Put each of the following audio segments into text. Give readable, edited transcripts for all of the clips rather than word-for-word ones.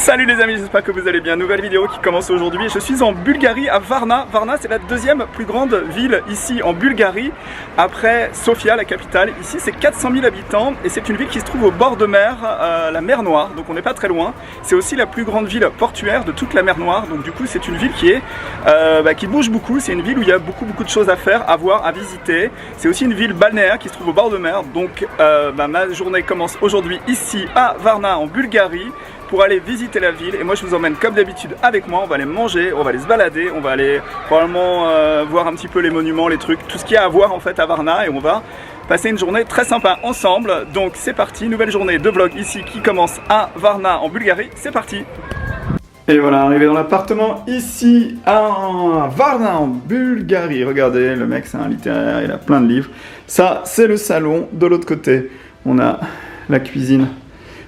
Salut les amis, j'espère que vous allez bien. Nouvelle vidéo qui commence aujourd'hui. Je suis en Bulgarie, à Varna. Varna, c'est la deuxième plus grande ville ici en Bulgarie, après Sofia, la capitale. Ici, c'est 400 000 habitants et c'est une ville qui se trouve au bord de mer, la mer Noire. Donc on n'est pas très loin. C'est aussi la plus grande ville portuaire de toute la mer Noire. Donc du coup, c'est une ville qui est, qui bouge beaucoup. C'est une ville où il y a beaucoup de choses à faire, à voir, à visiter. C'est aussi une ville balnéaire qui se trouve au bord de mer. Donc ma journée commence aujourd'hui ici à Varna en Bulgarie, pour aller visiter la ville. Et moi je vous emmène comme d'habitude avec moi. On va aller manger, on va aller se balader, on va aller probablement voir un petit peu les monuments, les trucs, tout ce qu'il y a à voir en fait à Varna, et on va passer une journée très sympa ensemble. Donc c'est parti, nouvelle journée de vlog ici qui commence à Varna en Bulgarie. C'est parti. Et voilà, arrivé dans l'appartement ici à Varna en Bulgarie. Regardez, le mec c'est un littéraire, il a plein de livres. Ça c'est le salon. De l'autre côté on a la cuisine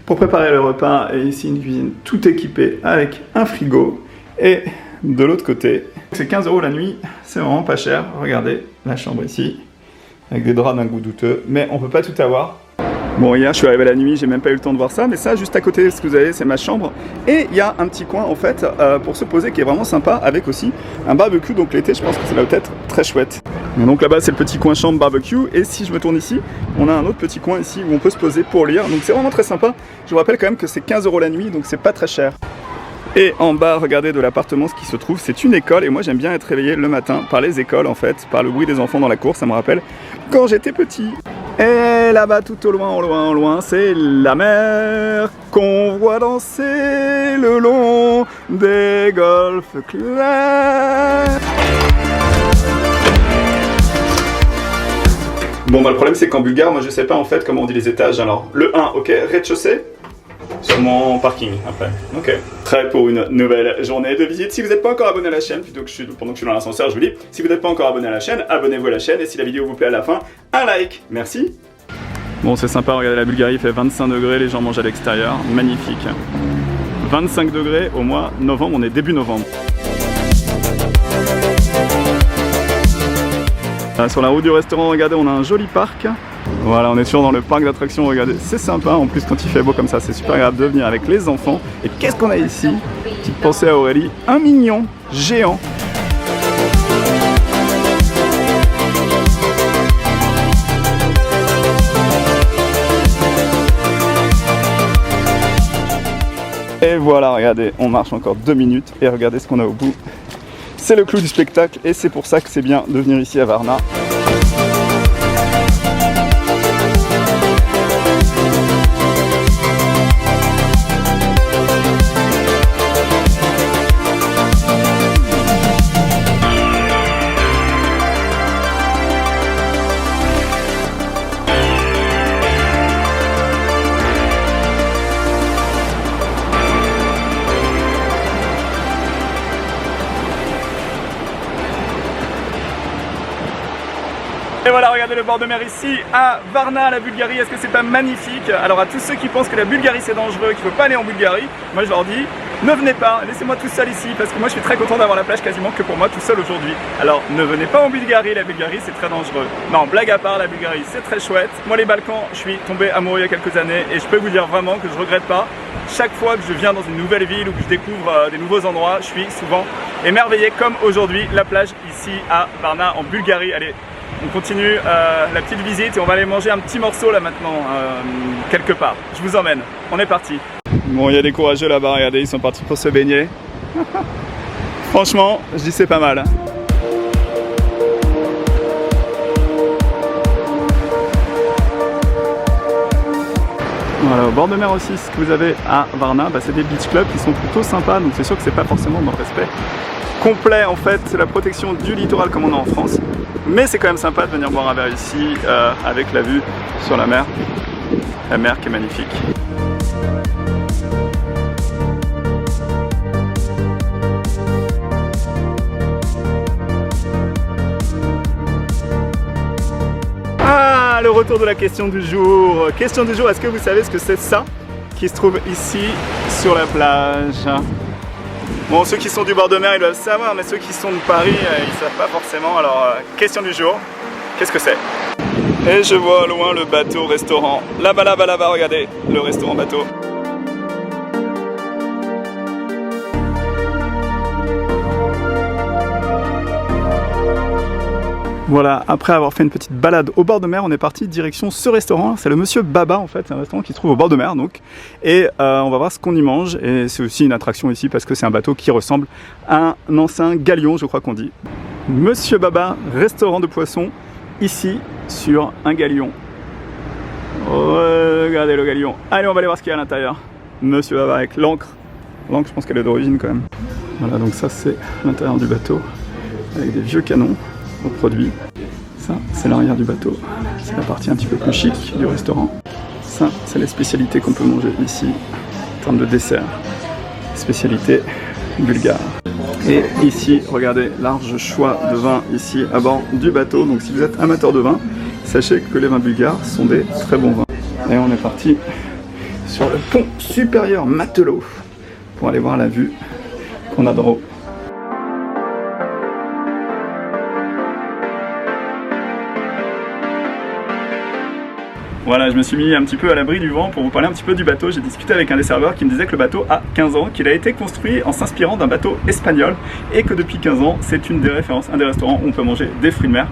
pour préparer le repas, et ici une cuisine tout équipée avec un frigo. Et de l'autre côté, c'est 15 € la nuit, c'est vraiment pas cher. Regardez la chambre ici, avec des draps d'un goût douteux, mais on peut pas tout avoir. Bon, hier je suis arrivé la nuit, j'ai même pas eu le temps de voir ça, mais ça juste à côté, ce que vous avez, c'est ma chambre. Et il y a un petit coin en fait pour se poser qui est vraiment sympa, avec aussi un barbecue. Donc l'été, je pense que ça va être très chouette. Et donc là-bas c'est le petit coin chambre barbecue, et si je me tourne ici, on a un autre petit coin ici où on peut se poser pour lire. Donc c'est vraiment très sympa. Je vous rappelle quand même que c'est 15 € la nuit, donc c'est pas très cher. Et en bas, regardez, de l'appartement, ce qui se trouve, c'est une école. Et moi j'aime bien être réveillé le matin par les écoles en fait, par le bruit des enfants dans la cour. Ça me rappelle quand j'étais petit. Et là-bas, tout au loin, c'est la mer qu'on voit danser le long des golfes clairs. Bon, bah le problème c'est qu'en bulgare, moi je sais pas en fait comment on dit les étages. Alors, le 1, ok, rez-de-chaussée, sur mon parking après. Ok. Prêt pour une nouvelle journée de visite. Si vous n'êtes pas encore abonné à la chaîne, plutôt que pendant que je suis dans l'ascenseur, je vous dis, si vous n'êtes pas encore abonné à la chaîne, abonnez-vous à la chaîne, et si la vidéo vous plaît à la fin, un like. Merci. Bon, c'est sympa, regardez, la Bulgarie, il fait 25 degrés, les gens mangent à l'extérieur, magnifique. 25 degrés au mois de novembre, on est début novembre. Sur la route du restaurant, regardez, on a un joli parc. Voilà, on est toujours dans le parc d'attractions, regardez, c'est sympa. En plus, quand il fait beau comme ça, c'est super agréable de venir avec les enfants. Et qu'est-ce qu'on a ici? Petite pensée à Aurélie, un mignon géant. Et voilà, regardez, on marche encore 2 minutes et regardez ce qu'on a au bout. C'est le clou du spectacle, et c'est pour ça que c'est bien de venir ici à Varna. Et voilà, regardez le bord de mer ici à Varna, la Bulgarie. Est-ce que c'est pas magnifique? Alors à tous ceux qui pensent que la Bulgarie c'est dangereux, qu'il ne faut pas aller en Bulgarie, moi je leur dis, ne venez pas, laissez-moi tout seul ici, parce que moi je suis très content d'avoir la plage quasiment que pour moi tout seul aujourd'hui. Alors ne venez pas en Bulgarie, la Bulgarie c'est très dangereux. Non, blague à part, la Bulgarie c'est très chouette. Moi les Balkans, je suis tombé amoureux il y a quelques années, et je peux vous dire vraiment que je regrette pas. Chaque fois que je viens dans une nouvelle ville ou que je découvre des nouveaux endroits, je suis souvent émerveillé, comme aujourd'hui, la plage ici à Varna en Bulgarie. Allez, on continue la petite visite et on va aller manger un petit morceau là maintenant, quelque part. Je vous emmène, on est parti. Bon, il y a des courageux là-bas, regardez, ils sont partis pour se baigner. Franchement, je dis c'est pas mal. Voilà, au bord de mer aussi, ce que vous avez à Varna, bah, c'est des beach clubs qui sont plutôt sympas, donc c'est sûr que c'est pas forcément dans le respect complet en fait, c'est la protection du littoral comme on a en France, mais c'est quand même sympa de venir boire un verre ici avec la vue sur la mer qui est magnifique. Ah, le retour de la question du jour. Question du jour, est-ce que vous savez ce que c'est ça qui se trouve ici sur la plage? Bon, ceux qui sont du bord de mer, ils doivent savoir, mais ceux qui sont de Paris, ils savent pas forcément. Alors, question du jour, qu'est-ce que c'est? Et je vois au loin le bateau-restaurant. Là-bas, regardez, le restaurant-bateau. Voilà, après avoir fait une petite balade au bord de mer, on est parti direction ce restaurant. C'est le Monsieur Baba en fait, c'est un restaurant qui se trouve au bord de mer donc. Et on va voir ce qu'on y mange. Et c'est aussi une attraction ici parce que c'est un bateau qui ressemble à un ancien galion, je crois qu'on dit. Monsieur Baba, restaurant de poissons, ici sur un galion. Regardez le galion. Allez, on va aller voir ce qu'il y a à l'intérieur. Monsieur Baba avec l'encre. L'encre, je pense qu'elle est d'origine quand même. Voilà, donc ça c'est l'intérieur du bateau avec des vieux canons aux produits. Ça, c'est l'arrière du bateau. C'est la partie un petit peu plus chic du restaurant. Ça, c'est les spécialités qu'on peut manger ici en termes de dessert. Spécialité bulgare. Et ici, regardez, large choix de vins ici à bord du bateau. Donc si vous êtes amateur de vin, sachez que les vins bulgares sont des très bons vins. Et on est parti sur le pont supérieur Matelot pour aller voir la vue qu'on a d'en haut. Voilà, je me suis mis un petit peu à l'abri du vent pour vous parler un petit peu du bateau. J'ai discuté avec un des serveurs qui me disait que le bateau a 15 ans, qu'il a été construit en s'inspirant d'un bateau espagnol et que depuis 15 ans, c'est une des références, un des restaurants où on peut manger des fruits de mer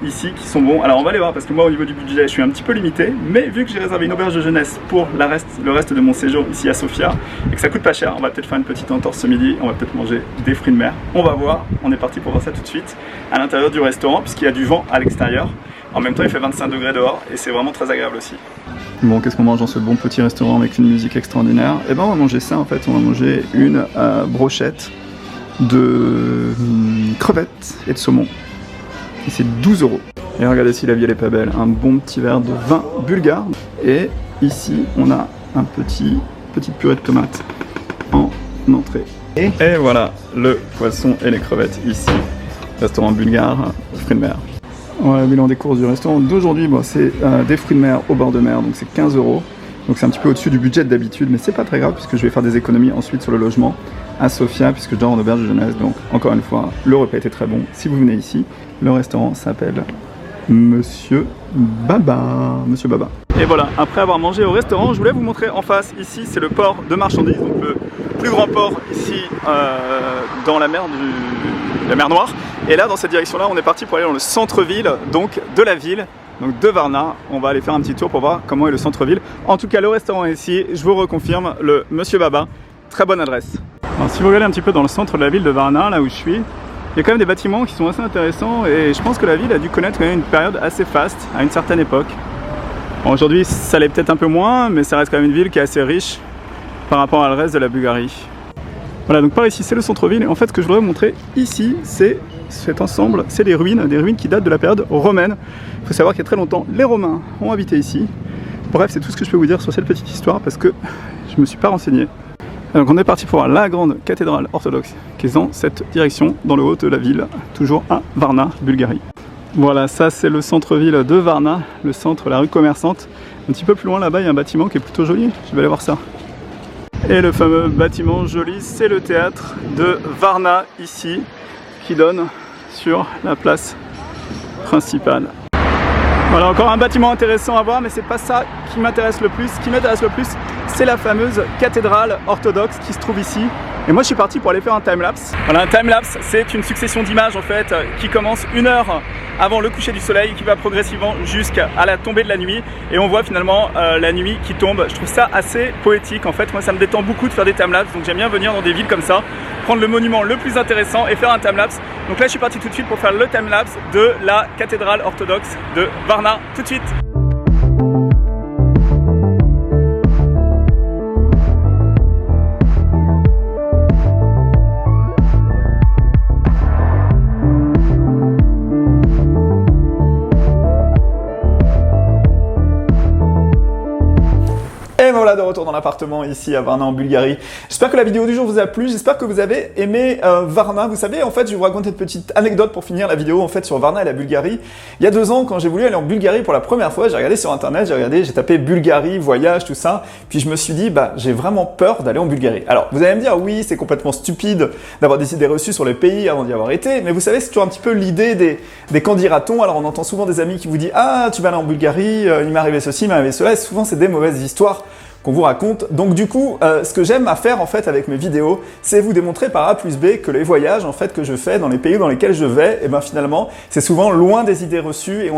ici qui sont bons. Alors on va aller voir parce que moi au niveau du budget, je suis un petit peu limité, mais vu que j'ai réservé une auberge de jeunesse pour le reste de mon séjour ici à Sofia et que ça coûte pas cher, on va peut-être faire une petite entorse ce midi, on va peut-être manger des fruits de mer. On va voir, on est parti pour voir ça tout de suite à l'intérieur du restaurant puisqu'il y a du vent à l'extérieur. En même temps, il fait 25 degrés dehors et c'est vraiment très agréable aussi. Bon, qu'est-ce qu'on mange dans ce bon petit restaurant avec une musique extraordinaire? Eh ben, on va manger ça en fait. On va manger une brochette de crevettes et de saumon. Et c'est 12 €. Et regardez si la vie elle est pas belle. Un bon petit verre de vin bulgare. Et ici, on a un petite purée de tomates en entrée. Et voilà le poisson et les crevettes ici. Restaurant bulgare, fruits de mer. Ouais, bilan des courses du restaurant d'aujourd'hui, bon, c'est des fruits de mer au bord de mer, donc c'est 15 €. Donc c'est un petit peu au-dessus du budget d'habitude, mais c'est pas très grave puisque je vais faire des économies ensuite sur le logement à Sofia, puisque je dors en auberge de jeunesse. Donc encore une fois, le repas était très bon. Si vous venez ici, le restaurant s'appelle Monsieur Baba. Monsieur Baba. Et voilà, après avoir mangé au restaurant, je voulais vous montrer en face, ici c'est le port de marchandises, donc le plus grand port ici dans la mer Noire. Et là, dans cette direction-là, on est parti pour aller dans le centre-ville, donc de la ville, donc de Varna. On va aller faire un petit tour pour voir comment est le centre-ville. En tout cas, le restaurant est ici, je vous reconfirme, le Monsieur Baba. Très bonne adresse. Alors, si vous regardez un petit peu dans le centre de la ville de Varna, là où je suis, il y a quand même des bâtiments qui sont assez intéressants et je pense que la ville a dû connaître quand même une période assez faste à une certaine époque. Bon, aujourd'hui, ça l'est peut-être un peu moins, mais ça reste quand même une ville qui est assez riche par rapport à le reste de la Bulgarie. Voilà, donc par ici, c'est le centre-ville. Et en fait, ce que je voudrais vous montrer ici, c'est cet ensemble, c'est des ruines qui datent de la période romaine. Il faut savoir qu'il y a très longtemps, les Romains ont habité ici. Bref, c'est tout ce que je peux vous dire sur cette petite histoire parce que je ne me suis pas renseigné. Donc on est parti pour voir la grande cathédrale orthodoxe qui est dans cette direction, dans le haut de la ville, toujours à Varna, Bulgarie. Voilà, ça c'est le centre-ville de Varna, le centre, la rue commerçante. Un petit peu plus loin là-bas, il y a un bâtiment qui est plutôt joli, je vais aller voir ça. Et le fameux bâtiment joli, c'est le théâtre de Varna, ici, qui donne sur la place principale. Voilà, encore un bâtiment intéressant à voir, mais c'est pas ça qui m'intéresse le plus. Ce qui m'intéresse le plus, c'est la fameuse cathédrale orthodoxe qui se trouve ici. Et moi, je suis parti pour aller faire un timelapse. Voilà, un timelapse, c'est une succession d'images en fait qui commence 1 heure avant le coucher du soleil, qui va progressivement jusqu'à la tombée de la nuit. Et on voit finalement la nuit qui tombe. Je trouve ça assez poétique en fait. Moi, ça me détend beaucoup de faire des timelapses, donc j'aime bien venir dans des villes comme ça, prendre le monument le plus intéressant et faire un timelapse. Donc là, je suis parti tout de suite pour faire le timelapse de la cathédrale orthodoxe de Varna. Tout de suite. Et voilà, de retour dans l'appartement ici à Varna en Bulgarie. J'espère que la vidéo du jour vous a plu, j'espère que vous avez aimé Varna. Vous savez, en fait, je vais vous raconter une petite anecdote pour finir la vidéo en fait sur Varna et la Bulgarie. Il y a 2 ans, quand j'ai voulu aller en Bulgarie pour la première fois, j'ai regardé sur internet, j'ai tapé Bulgarie, voyage, tout ça. Puis je me suis dit, bah, j'ai vraiment peur d'aller en Bulgarie. Alors, vous allez me dire, oui, c'est complètement stupide d'avoir des idées reçues sur les pays avant d'y avoir été. Mais vous savez, c'est toujours un petit peu l'idée des qu'en dira-t-on. Alors, on entend souvent des amis qui vous disent, ah, tu vas aller en Bulgarie, il m'est arrivé ceci, il m'est arrivé cela. Et souvent, c'est des mauvaises histoires qu'on vous raconte. Donc du coup, ce que j'aime à faire en fait avec mes vidéos, c'est vous démontrer par A plus B que les voyages en fait que je fais dans les pays dans lesquels je vais, et ben finalement, c'est souvent loin des idées reçues et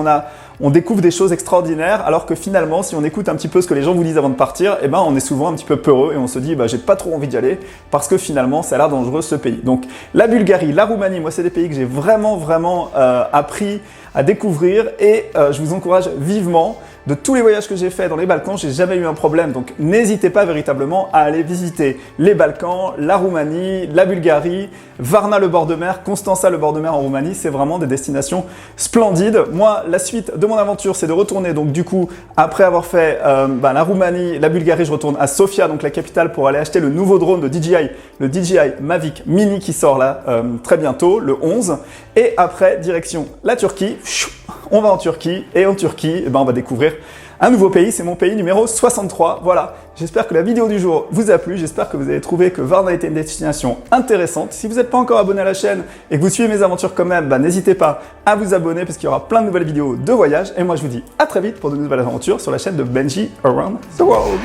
on découvre des choses extraordinaires, alors que finalement, si on écoute un petit peu ce que les gens vous disent avant de partir, eh ben, on est souvent un petit peu peureux et on se dit, bah, j'ai pas trop envie d'y aller parce que finalement, ça a l'air dangereux ce pays. Donc, la Bulgarie, la Roumanie, moi, c'est des pays que j'ai vraiment appris à découvrir et je vous encourage vivement. De tous les voyages que j'ai faits dans les Balkans, j'ai jamais eu un problème. Donc, n'hésitez pas véritablement à aller visiter les Balkans, la Roumanie, la Bulgarie, Varna le bord de mer, Constanța le bord de mer en Roumanie. C'est vraiment des destinations splendides. Moi, la suite de mon aventure, c'est de retourner. Donc, du coup, après avoir fait la Roumanie, la Bulgarie, je retourne à Sofia, donc la capitale, pour aller acheter le nouveau drone de DJI, le DJI Mavic Mini qui sort là très bientôt, le 11. Et après, direction la Turquie. On va en Turquie et en Turquie, on va découvrir un nouveau pays. C'est mon pays numéro 63. Voilà, j'espère que la vidéo du jour vous a plu. J'espère que vous avez trouvé que Varna était une destination intéressante. Si vous n'êtes pas encore abonné à la chaîne et que vous suivez mes aventures quand même, n'hésitez pas à vous abonner parce qu'il y aura plein de nouvelles vidéos de voyage. Et moi, je vous dis à très vite pour de nouvelles aventures sur la chaîne de Benji Around the World.